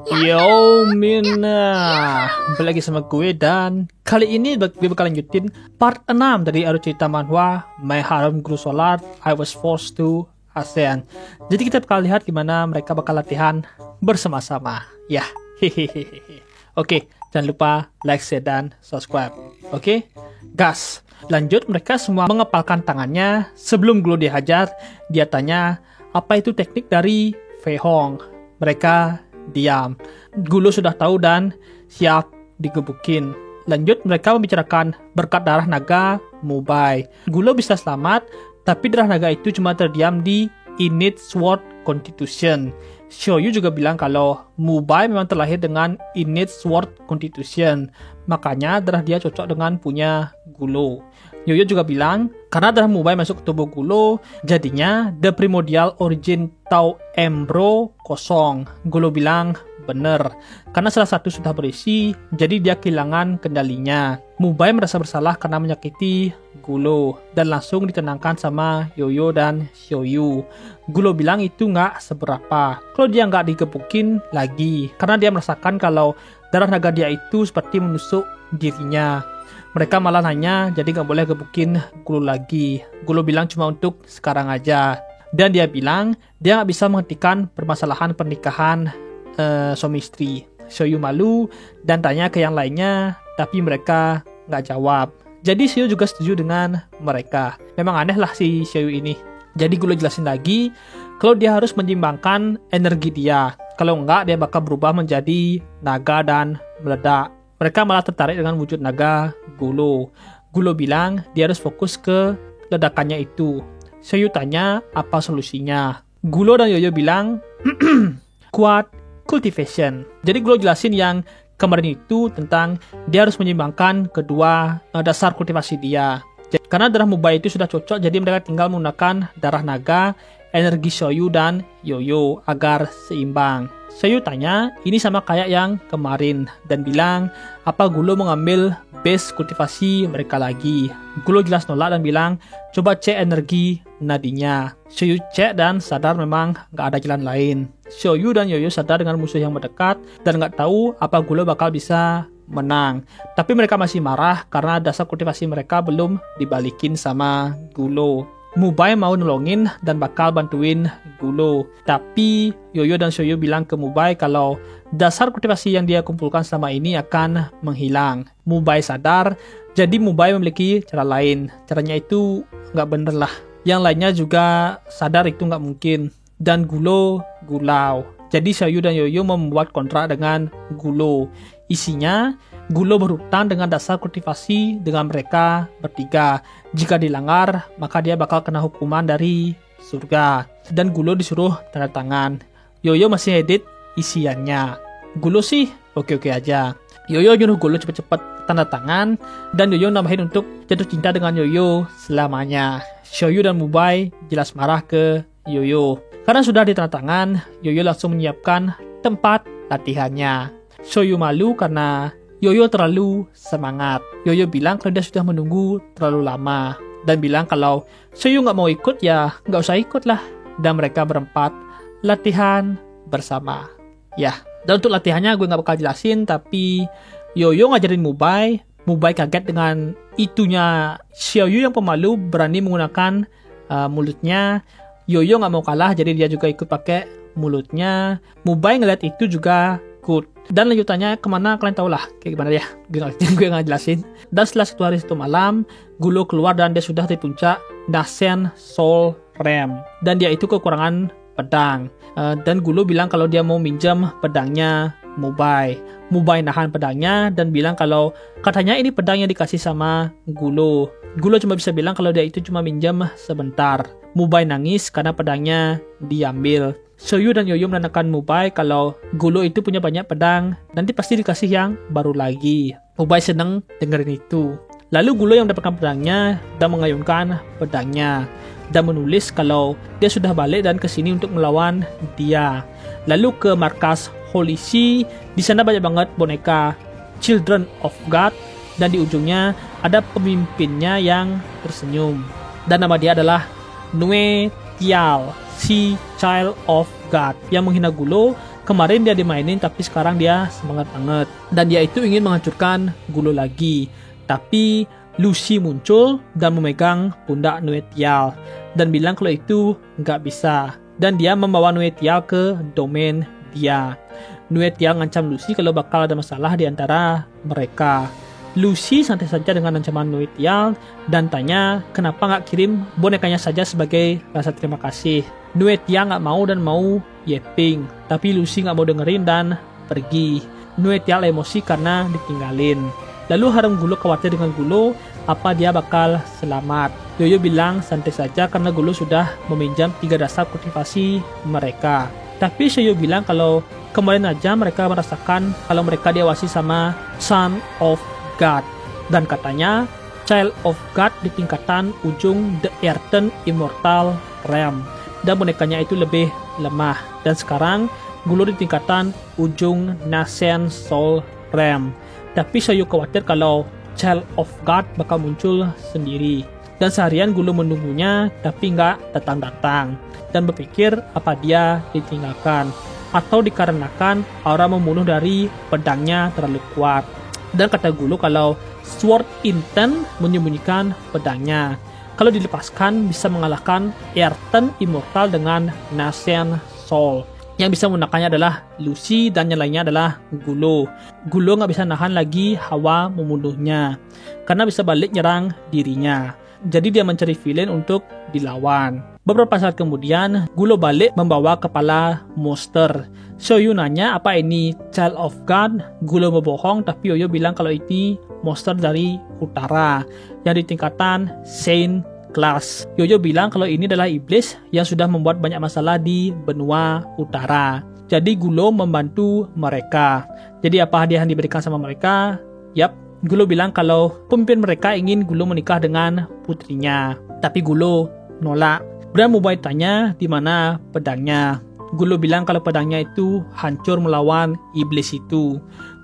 Yo Mina, balik lagi sama gue dan kali ini gue bakal lanjutin part 6 dari alur cerita manhwa My Harem Grew Solar, I Was Forced to ASEAN. Jadi kita bakal lihat gimana mereka bakal latihan bersama-sama. Ya, hehehe. Oke, jangan lupa like, share, dan subscribe. Oke, gas. Lanjut, mereka semua mengepalkan tangannya. Sebelum Gulo dihajar, dia tanya apa itu teknik dari Fei Hong. Mereka diam. Gulo sudah tahu dan siap digebukin. Lanjut, mereka membicarakan berkat darah naga Mubai. Gulo bisa selamat, tapi darah naga itu cuma terdiam di Innate Sword Constitution. Xiaoyu juga bilang kalau Mubai memang terlahir dengan Innate Sword Constitution, makanya darah dia cocok dengan punya Gulo. Yoyo juga bilang, karena darah Mubai masuk ke tubuh Gulo, jadinya The Primordial Origin Tau Embro kosong. Gulo bilang, bener, karena salah satu sudah berisi, jadi dia kehilangan kendalinya. Mubai merasa bersalah karena menyakiti Gulo, dan langsung ditenangkan sama Yoyo dan Xiaoyu. Gulo bilang itu nggak seberapa, kalau dia nggak digebukin lagi, karena dia merasakan kalau darah naga dia itu seperti menusuk dirinya. Mereka malah nanya, jadi nggak boleh gebukin Gulo lagi. Gulo bilang cuma untuk sekarang aja. Dan dia bilang, dia nggak bisa menghentikan permasalahan pernikahan suami istri. Xiaoyu malu dan tanya ke yang lainnya, tapi mereka nggak jawab. Jadi Xiaoyu juga setuju dengan mereka. Memang aneh lah si Xiaoyu ini. Jadi Gulo jelasin lagi, kalau dia harus menyimbangkan energi dia. Kalau nggak, dia bakal berubah menjadi naga dan meledak. Mereka malah tertarik dengan wujud naga Gulo. Gulo bilang dia harus fokus ke ledakannya itu. Xiaoyu tanya apa solusinya. Gulo dan Yoyo bilang kuat cultivation. Jadi Gulo jelasin yang kemarin itu tentang dia harus menyimbangkan kedua dasar kultivasi dia. Karena darah Mubai itu sudah cocok, jadi mereka tinggal menggunakan darah naga, energi Xiaoyu dan Yoyo agar seimbang. Xiaoyu tanya, ini sama kayak yang kemarin, dan bilang, apa Gulo mengambil base kultivasi mereka lagi? Gulo jelas nolak dan bilang, coba cek energi nadinya. Xiaoyu cek dan sadar memang nggak ada jalan lain. Xiaoyu dan Yoyo sadar dengan musuh yang mendekat, dan nggak tahu apa Gulo bakal bisa menang. Tapi mereka masih marah karena dasar kultivasi mereka belum dibalikin sama Gulo. Mubai mau nolongin dan bakal bantuin Gulo. Tapi Yoyo dan Xiaoyu bilang ke Mubai kalau dasar kultivasi yang dia kumpulkan selama ini akan menghilang. Mubai sadar, jadi Mubai memiliki cara lain. Caranya itu nggak bener lah. Yang lainnya juga sadar itu nggak mungkin. Dan Gulo gulau. Jadi Xiaoyu dan Yoyo membuat kontrak dengan Gulo. Isinya, Gulo berhutang dengan dasar kultivasi dengan mereka bertiga. Jika dilanggar, maka dia bakal kena hukuman dari surga. Dan Gulo disuruh tanda tangan. Yoyo masih edit isiannya. Gulo sih oke-oke aja. Yoyo nyuruh Gulo cepet-cepet tanda tangan. Dan Yoyo nambahin untuk jatuh cinta dengan Yoyo selamanya. Xiaoyu dan Mubai jelas marah ke Yoyo. Karena sudah ditanda tangan, Yoyo langsung menyiapkan tempat latihannya. Xiaoyu malu karena Yoyo terlalu semangat. Yoyo bilang kalau dia sudah menunggu terlalu lama. Dan bilang kalau Xiaoyu nggak mau ikut, ya nggak usah ikut lah. Dan mereka berempat latihan bersama. Ya, dan untuk latihannya gue nggak bakal jelasin. Tapi Yoyo ngajarin Mubai. Mubai kaget dengan itunya Xiaoyu yang pemalu berani menggunakan mulutnya. Yoyo nggak mau kalah, jadi dia juga ikut pakai mulutnya. Mubai ngeliat itu juga good. Dan lanjutannya kemana kalian tahu lah kayak gimana ya, gue nggak jelasin. Dan setelah satu hari satu malam, Gulo keluar dan dia sudah di puncak Nascent Soul Realm. Dan dia itu kekurangan pedang. Dan Gulo bilang kalau dia mau minjam pedangnya Mubai. Mubai nahan pedangnya dan bilang kalau katanya ini pedang yang dikasih sama Gulo. Gulo cuma bisa bilang kalau dia itu cuma minjam sebentar. Mubai nangis karena pedangnya diambil. Xiaoyu dan Yoyo menandakan Mubai kalau Gulo itu punya banyak pedang, nanti pasti dikasih yang baru lagi. Mubai seneng dengerin itu. Lalu Gulo yang mendapatkan pedangnya dan mengayunkan pedangnya dan menulis kalau dia sudah balik dan kesini untuk melawan dia. Lalu ke markas Holy See, di sana banyak banget boneka Children of God dan di ujungnya ada pemimpinnya yang tersenyum. Dan nama dia adalah Nue Tial, si Child of God, yang menghina Gulo Kemarin dia dimainin tapi sekarang dia semangat banget. Dan dia itu ingin menghancurkan Gulo lagi. Tapi Lucy muncul dan memegang pundak Noetial dan bilang kalau itu nggak bisa. Dan dia membawa Noetial ke domain dia. Noetial ngancam Lucy kalau bakal ada masalah di antara mereka. Lucy santai saja dengan ancaman Noetial dan tanya kenapa nggak kirim bonekanya saja sebagai rasa terima kasih. Noetial nggak mau dan mau yeping, tapi Lucy nggak mau dengerin dan pergi. Noetial emosi karena ditinggalin. Lalu Harem Gulo khawatir dengan Gulo, apa dia bakal selamat. Yoyo bilang santai saja karena Gulo sudah meminjam 3 dasar kultivasi mereka. Tapi Shoyo bilang kalau kemarin aja mereka merasakan kalau mereka diawasi sama Son of God. Dan katanya Child of God di tingkatan ujung The Earthen Immortal Realm. Dan bonekanya itu lebih lemah. Dan sekarang Gulo di tingkatan ujung Nascent Soul Realm. Tapi Shoyo khawatir kalau Child of God bakal muncul sendiri. Dan seharian Gulo menunggunya tapi nggak datang-datang. Dan berpikir apa dia ditinggalkan. Atau dikarenakan aura membunuh dari pedangnya terlalu kuat. Dan kata Gulo kalau Sword Intent menyembunyikan pedangnya. Kalau dilepaskan bisa mengalahkan Earthen Immortal dengan Nascent Soul. Yang bisa menggunakannya adalah Lucy dan yang lainnya adalah Gulo. Gulo nggak bisa nahan lagi hawa membunuhnya karena bisa balik nyerang dirinya. Jadi dia mencari villain untuk dilawan. Beberapa saat kemudian, Gulo balik membawa kepala monster. Shoyu nanya apa ini Child of God. Gulo berbohong tapi Yoyo bilang kalau ini monster dari utara yang di tingkatan Saint Class. Yoyo bilang kalau ini adalah iblis yang sudah membuat banyak masalah di benua utara. Jadi Gulo membantu mereka. Jadi apa hadiah yang diberikan sama mereka? Yap, Gulo bilang kalau pemimpin mereka ingin Gulo menikah dengan putrinya. Tapi Gulo nolak. Dan Mubai tanya di mana pedangnya. Gulo bilang kalau pedangnya itu hancur melawan iblis itu.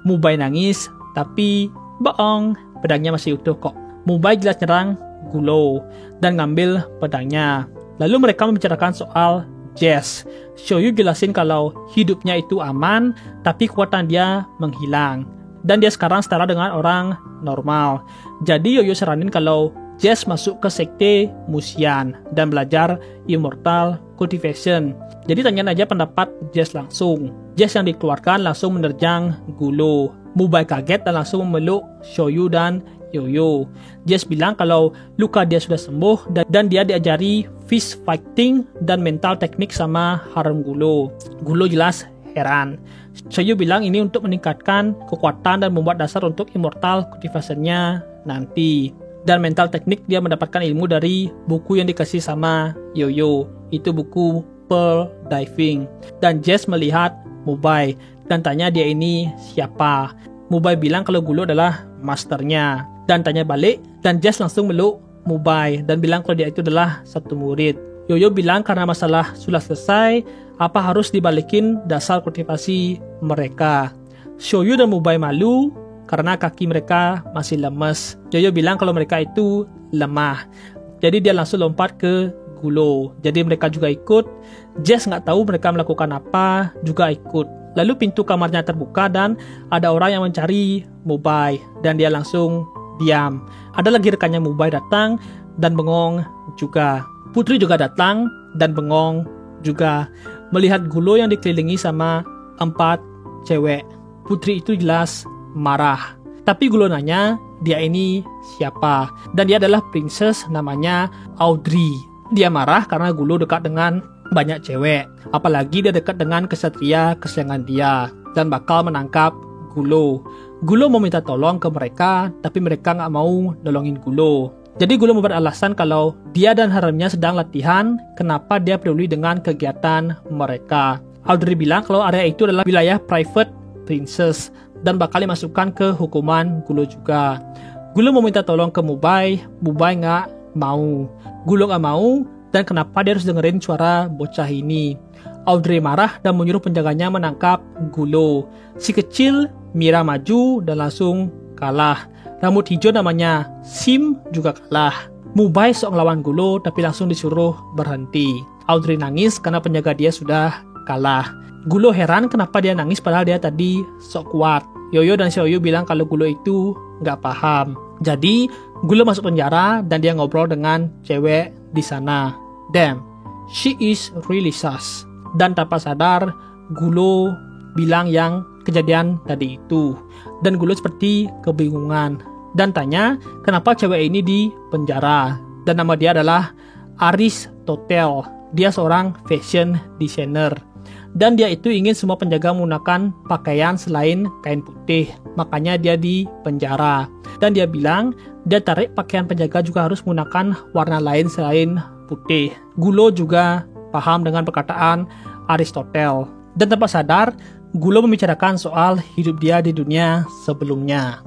Mubai nangis, tapi bohong, pedangnya masih utuh kok. Mubai jelas nyerang Gulo dan ngambil pedangnya. Lalu mereka membicarakan soal Jess. Shoyu jelasin kalau hidupnya itu aman, tapi kekuatan dia menghilang. Dan dia sekarang setara dengan orang normal. Jadi Yoyo saranin kalau Jess masuk ke sekte Musian dan belajar Immortal Cultivation. Jadi tanyain aja pendapat Jess langsung. Jess yang dikeluarkan langsung menerjang Gulo. Mubai kaget dan langsung memeluk Shoyu dan Yoyo. Jess bilang kalau luka dia sudah sembuh dan dia diajari fist fighting dan mental teknik sama Harem Gulo. Gulo jelas heran. Shoyu bilang ini untuk meningkatkan kekuatan dan membuat dasar untuk Immortal Cultivation-nya nanti. Dan mental teknik dia mendapatkan ilmu dari buku yang dikasih sama Yoyo. Itu buku Pearl Diving. Dan Jess melihat Mubai dan tanya dia ini siapa. Mubai bilang kalau Gulo adalah masternya. Dan tanya balik dan Jess langsung meluk Mubai dan bilang kalau dia itu adalah satu murid. Yoyo bilang karena masalah sudah selesai, apa harus dibalikin dasar kultivasi mereka. Shoyu dan Mubai malu karena kaki mereka masih lemes. Yoyo bilang kalau mereka itu lemah. Jadi dia langsung lompat ke Gulo. Jadi mereka juga ikut. Jess nggak tahu mereka melakukan apa, juga ikut. Lalu pintu kamarnya terbuka dan ada orang yang mencari Mubai. Dan dia langsung diam. Ada lagi rekannya Mubai datang dan bengong juga. Putri juga datang dan bengong juga. Melihat Gulo yang dikelilingi sama 4 cewek. Putri itu jelas marah. Tapi Gulo nanya dia ini siapa. Dan dia adalah princess namanya Audrey. Dia marah karena Gulo dekat dengan banyak cewek. Apalagi dia dekat dengan kesatria kesayangan dia. Dan bakal menangkap Gulo. Gulo mau minta tolong ke mereka. Tapi mereka gak mau nolongin Gulo. Jadi Gulo membuat alasan kalau dia dan haremnya sedang latihan. Kenapa dia peduli dengan kegiatan mereka. Audrey bilang kalau area itu adalah wilayah private princess. Dan bakal dimasukkan ke hukuman Gulo juga. Gulo mau minta tolong ke Mubai. Mubai nggak mau. Gulo nggak mau. Dan kenapa dia harus dengerin suara bocah ini. Audrey marah dan menyuruh penjaganya menangkap Gulo. Si kecil Mira maju dan langsung kalah. Rambut hijau namanya Sim juga kalah. Mubai sok ngelawan Gulo tapi langsung disuruh berhenti. Audrey nangis karena penjaga dia sudah kalah. Gulo heran kenapa dia nangis padahal dia tadi sok kuat. Yoyo dan Xiaoyu bilang kalau Gulo itu nggak paham. Jadi Gulo masuk penjara dan dia ngobrol dengan cewek di sana. Damn, she is really sus. Dan tanpa sadar, Gulo bilang yang kejadian tadi itu. Dan Gulo seperti kebingungan dan tanya kenapa cewek ini di penjara. Dan nama dia adalah Aristotle. Dia seorang fashion designer. Dan dia itu ingin semua penjaga menggunakan pakaian selain kain putih. Makanya dia di penjara. Dan dia bilang, dia tarik pakaian penjaga juga harus menggunakan warna lain selain putih. Gulo juga paham dengan perkataan Aristotle. Dan tanpa sadar, Gulo membicarakan soal hidup dia di dunia sebelumnya.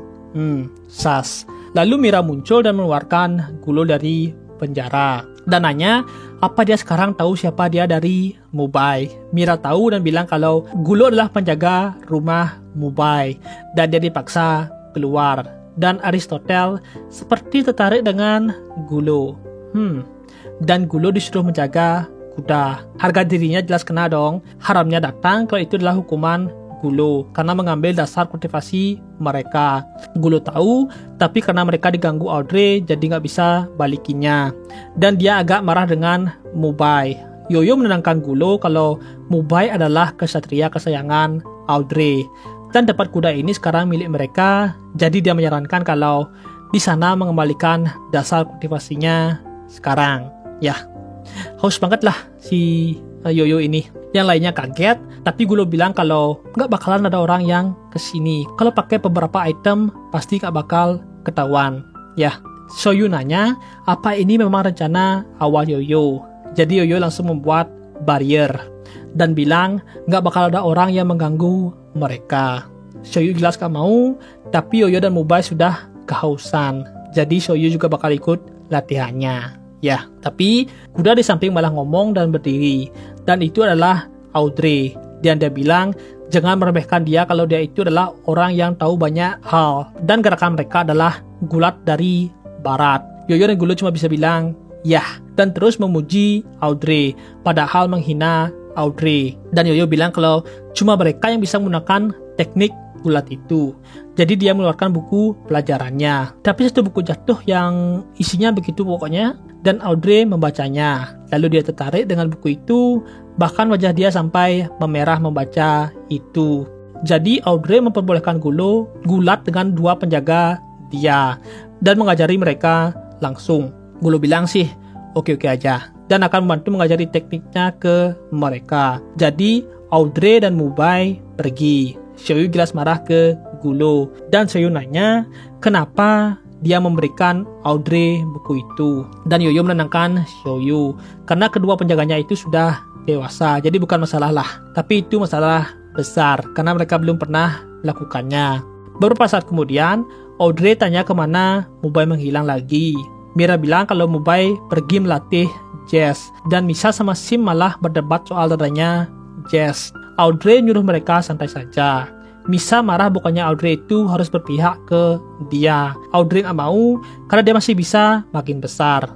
Sas. Lalu Mira muncul dan mengeluarkan Gulo dari penjara. Dan nanya, apa dia sekarang tahu siapa dia dari Mubai. Mira tahu dan bilang kalau Gulo adalah penjaga rumah Mubai. Dan dia dipaksa keluar. Dan Aristotle seperti tertarik dengan Gulo. Dan Gulo disuruh menjaga kuda. Harga dirinya jelas kena dong. Haramnya datang kalau itu adalah hukuman Gulo. Karena mengambil dasar kultivasi mereka. Gulo tahu, tapi karena mereka diganggu Audrey, jadi nggak bisa balikinya. Dan dia agak marah dengan Mubai. Yoyo menenangkan Gulo kalau Mubai adalah kesatria kesayangan Audrey. Dan dapat kuda ini sekarang milik mereka, jadi dia menyarankan kalau di sana mengembalikan dasar kultivasinya sekarang. Ya, haus banget lah si Yoyo ini. Yang lainnya kaget, tapi Gulo bilang kalau nggak bakalan ada orang yang kesini. Kalau pakai beberapa item, pasti nggak bakal ketahuan. Ya, Xiaoyu nanya, apa ini memang rencana awal Yoyo? Jadi Yoyo langsung membuat barrier dan bilang nggak bakal ada orang yang mengganggu mereka. Xiaoyu jelas gak mau, tapi Yoyo dan Mubai sudah kehausan. Jadi Xiaoyu juga bakal ikut latihannya. Ya, tapi kuda di samping malah ngomong dan berdiri. Dan itu adalah Audrey. Dan dia bilang, jangan meremehkan dia kalau dia itu adalah orang yang tahu banyak hal. Dan gerakan mereka adalah gulat dari barat. Yoyo dan Gulo cuma bisa bilang, ya. Dan terus memuji Audrey. Padahal menghina Audrey. Dan Yoyo bilang kalau cuma mereka yang bisa menggunakan teknik gulat itu. Jadi dia mengeluarkan buku pelajarannya. Tapi satu buku jatuh yang isinya begitu pokoknya. Dan Audrey membacanya. Lalu dia tertarik dengan buku itu. Bahkan wajah dia sampai memerah membaca itu. Jadi Audrey memperbolehkan Gulo gulat dengan dua penjaga dia. Dan mengajari mereka langsung. Gulo bilang sih, oke-oke aja. Dan akan membantu mengajari tekniknya ke mereka. Jadi Audrey dan Mubai pergi. Xiaoyu jelas marah ke Gulo. Dan Xiaoyu nanya, kenapa dia memberikan Audrey buku itu. Dan Yoyo menenangkan Xiaoyu. Karena kedua penjaganya itu sudah dewasa. Jadi bukan masalah lah. Tapi itu masalah besar. Karena mereka belum pernah melakukannya. Beberapa saat kemudian, Audrey tanya kemana Mubai menghilang lagi. Mira bilang kalau Mubai pergi melatih jazz. Dan Misa sama Sim malah berdebat soal dadanya jazz. Audrey nyuruh mereka santai saja. Misa marah bukannya Audrey itu harus berpihak ke dia. Audrey gak mau karena dia masih bisa makin besar.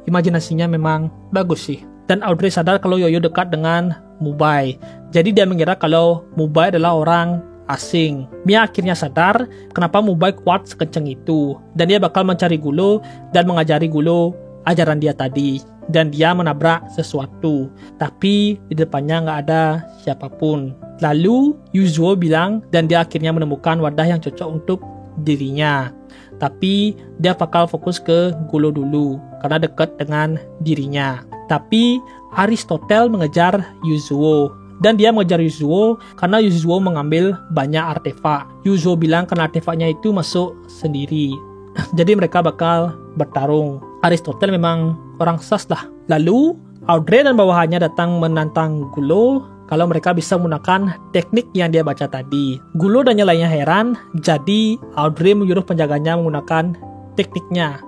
Imajinasinya memang bagus sih. Dan Audrey sadar kalau Yoyo dekat dengan Mubai. Jadi dia mengira kalau Mubai adalah orang asing. Mia akhirnya sadar kenapa Mubai kuat sekencang itu. Dan dia bakal mencari Gulo dan mengajari Gulo ajaran dia tadi. Dan dia menabrak sesuatu. Tapi di depannya gak ada siapapun. Lalu Yuzuo bilang dan dia akhirnya menemukan wadah yang cocok untuk dirinya. Tapi dia bakal fokus ke Gulo dulu karena dekat dengan dirinya. Tapi Aristotle mengejar Yuzuo. Dan dia mengejar Yuzuo karena Yuzuo mengambil banyak artefak. Yuzuo bilang karena artefaknya itu masuk sendiri. Jadi mereka bakal bertarung. Aristotle memang orang sas lah. Lalu Audrey dan bawahannya datang menantang Gulo kalau mereka bisa menggunakan teknik yang dia baca tadi. Gulo dan yang lainnya heran, jadi Audrey menyuruh penjaganya menggunakan tekniknya.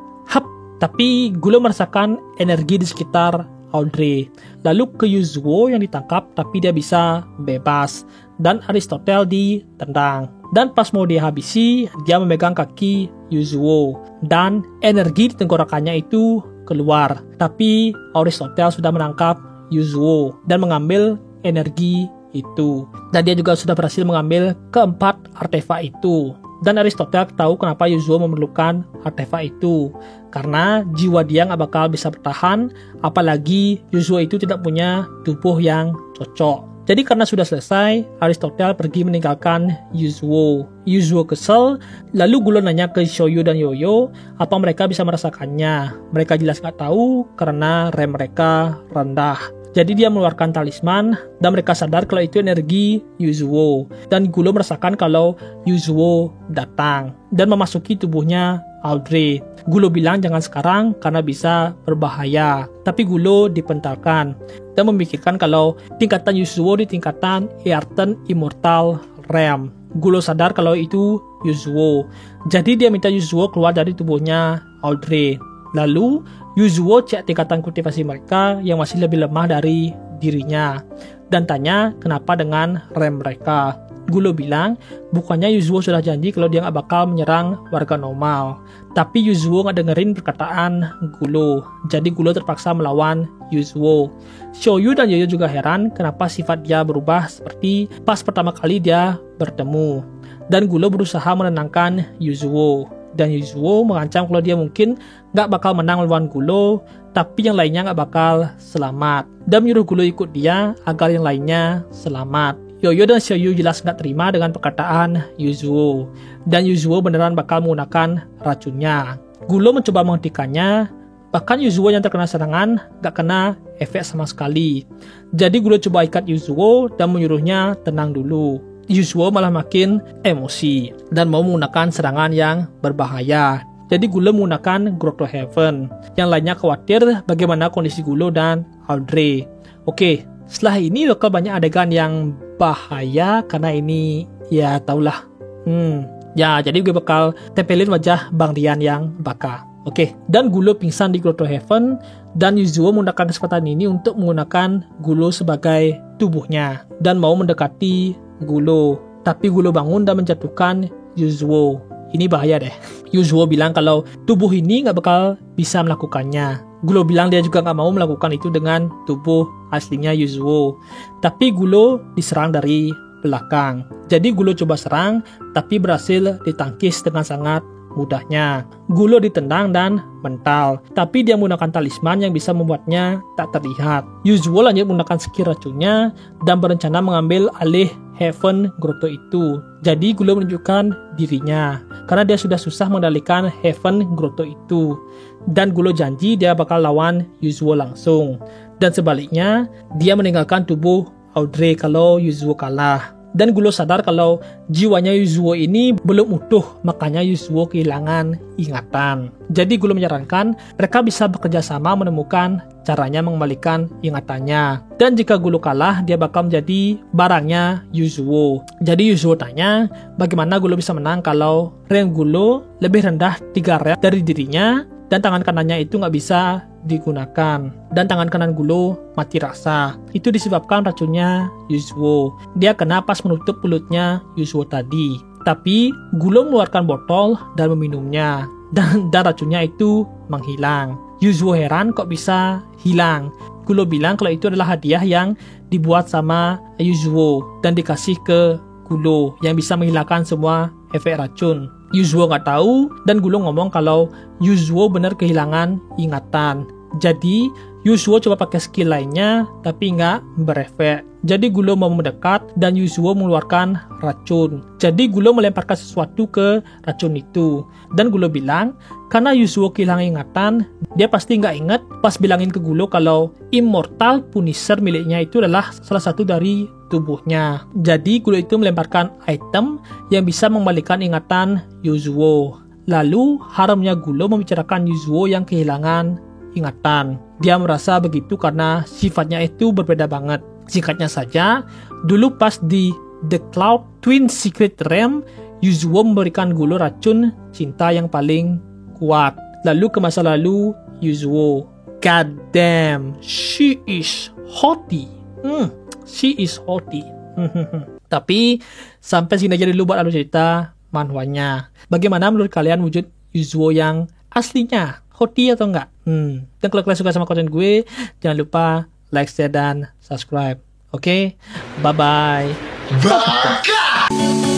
Tapi Gulo merasakan energi di sekitar Audrey. Lalu ke Yuzuo yang ditangkap, tapi dia bisa bebas. Dan Aristotle ditendang. Dan pas mau dihabisi, dia memegang kaki Yuzuo. Dan energi di tenggorokannya itu keluar. Tapi Aristotle sudah menangkap Yuzuo dan mengambil energi itu. Dan dia juga sudah berhasil mengambil keempat artefak itu. Dan Aristotle tahu kenapa Yasuo memerlukan artefak itu. Karena jiwa dia nggak bakal bisa bertahan, apalagi Yasuo itu tidak punya tubuh yang cocok. Jadi karena sudah selesai, Aristotle pergi meninggalkan Yasuo. Yasuo kesel, lalu Gulo nanya ke Shoyu dan Yoyo, apa mereka bisa merasakannya. Mereka jelas nggak tahu karena rem mereka rendah. Jadi dia mengeluarkan talisman, dan mereka sadar kalau itu energi Yasuo. Dan Gulo merasakan kalau Yasuo datang, dan memasuki tubuhnya Audrey. Gulo bilang jangan sekarang karena bisa berbahaya. Tapi Gulo dipentalkan dan memikirkan kalau tingkatan Yasuo di tingkatan Earthen Immortal Realm. Gulo sadar kalau itu Yasuo. Jadi dia minta Yasuo keluar dari tubuhnya Audrey. Lalu Yasuo cek tingkatan kultivasi mereka yang masih lebih lemah dari dirinya dan tanya kenapa dengan rem mereka. Gulo bilang bukannya Yasuo sudah janji kalau dia nggak bakal menyerang warga normal. Tapi Yasuo nggak dengerin perkataan Gulo. Jadi Gulo terpaksa melawan Yasuo. Shoyu dan Yoyo juga heran kenapa sifat dia berubah seperti pas pertama kali dia bertemu. Dan Gulo berusaha menenangkan Yasuo. Dan Yasuo mengancam kalau dia mungkin nggak bakal menang melawan Gulo, tapi yang lainnya nggak bakal selamat. Dan menyuruh Gulo ikut dia agar yang lainnya selamat. Yoyo dan Shoyu jelas nggak terima dengan perkataan Yasuo. Dan Yasuo beneran bakal menggunakan racunnya. Gulo mencoba menghentikannya, bahkan Yasuo yang terkena serangan nggak kena efek sama sekali. Jadi Gulo coba ikat Yasuo dan menyuruhnya tenang dulu. Yasuo malah makin emosi dan mau menggunakan serangan yang berbahaya. Jadi Gulo menggunakan Grotto Heaven. Yang lainnya khawatir bagaimana kondisi Gulo dan Audrey. Oke, setelah ini bakal banyak adegan yang bahaya karena ini ya taulah. Ya jadi gue bakal tempelin wajah Bang Rian yang baka. Oke, dan Gulo pingsan di Grotto Heaven dan Yasuo menggunakan kesempatan ini untuk menggunakan Gulo sebagai tubuhnya dan mau mendekati Gulo. Tapi Gulo bangun dan menjatuhkan Yasuo. Ini bahaya deh. Yasuo bilang kalau tubuh ini nggak bakal bisa melakukannya. Gulo bilang dia juga nggak mau melakukan itu dengan tubuh aslinya Yasuo. Tapi Gulo diserang dari belakang. Jadi Gulo coba serang, tapi berhasil ditangkis dengan sangat mudahnya. Gulo ditendang dan mental, tapi dia menggunakan talisman yang bisa membuatnya tak terlihat. Yasuo lanjut menggunakan skill racunnya dan berencana mengambil alih Heaven Grotto itu. Jadi Gulo menunjukkan dirinya karena dia sudah susah mengendalikan Heaven Grotto itu. Dan Gulo janji dia bakal lawan Yasuo langsung. Dan sebaliknya, dia meninggalkan tubuh Audrey kalau Yasuo kalah. Dan Gulo sadar kalau jiwanya Yasuo ini belum utuh, makanya Yasuo kehilangan ingatan. Jadi Gulo menyarankan mereka bisa bekerja sama menemukan caranya mengembalikan ingatannya. Dan jika Gulo kalah, dia bakal menjadi barangnya Yasuo. Jadi Yasuo tanya, bagaimana Gulo bisa menang kalau rank Gulo lebih rendah 3 rank dari dirinya, dan tangan kanannya itu nggak bisa digunakan. Dan tangan kanan Gulo mati rasa. Itu disebabkan racunnya Yasuo. Dia kena pas menutup mulutnya Yasuo tadi. Tapi Gulo mengeluarkan botol dan meminumnya. Dan racunnya itu menghilang. Yasuo heran kok bisa hilang. Gulo bilang kalau itu adalah hadiah yang dibuat sama Yasuo dan dikasih ke Gulo yang bisa menghilangkan semua efek racun. Yasuo nggak tahu dan Gulo ngomong kalau Yasuo benar kehilangan ingatan. Jadi Yasuo coba pakai skill lainnya tapi nggak berefek. Jadi Gulo mau mendekat dan Yasuo mengeluarkan racun. Jadi Gulo melemparkan sesuatu ke racun itu. Dan Gulo bilang karena Yasuo kehilangan ingatan, dia pasti nggak inget pas bilangin ke Gulo kalau Immortal Punisher miliknya itu adalah salah satu dari tubuhnya. Jadi Gulo itu melemparkan item yang bisa mengembalikan ingatan Yasuo. Lalu haramnya Gulo membicarakan Yasuo yang kehilangan ingatan. Dia merasa begitu karena sifatnya itu berbeda banget. Singkatnya saja, dulu pas di The Cloud Twin Secret Realm, Yasuo memberikan Gulo racun cinta yang paling kuat. Lalu ke masa lalu Yasuo. God damn, she is hottie. She is hottie. Tapi sampai sini aja dulu buat alur cerita manhwanya. Bagaimana menurut kalian wujud Yasuo yang aslinya? Hottie atau enggak? Dan kalau kalian suka sama konten gue, jangan lupa like, share, dan subscribe. Oke, bye-bye. Baka!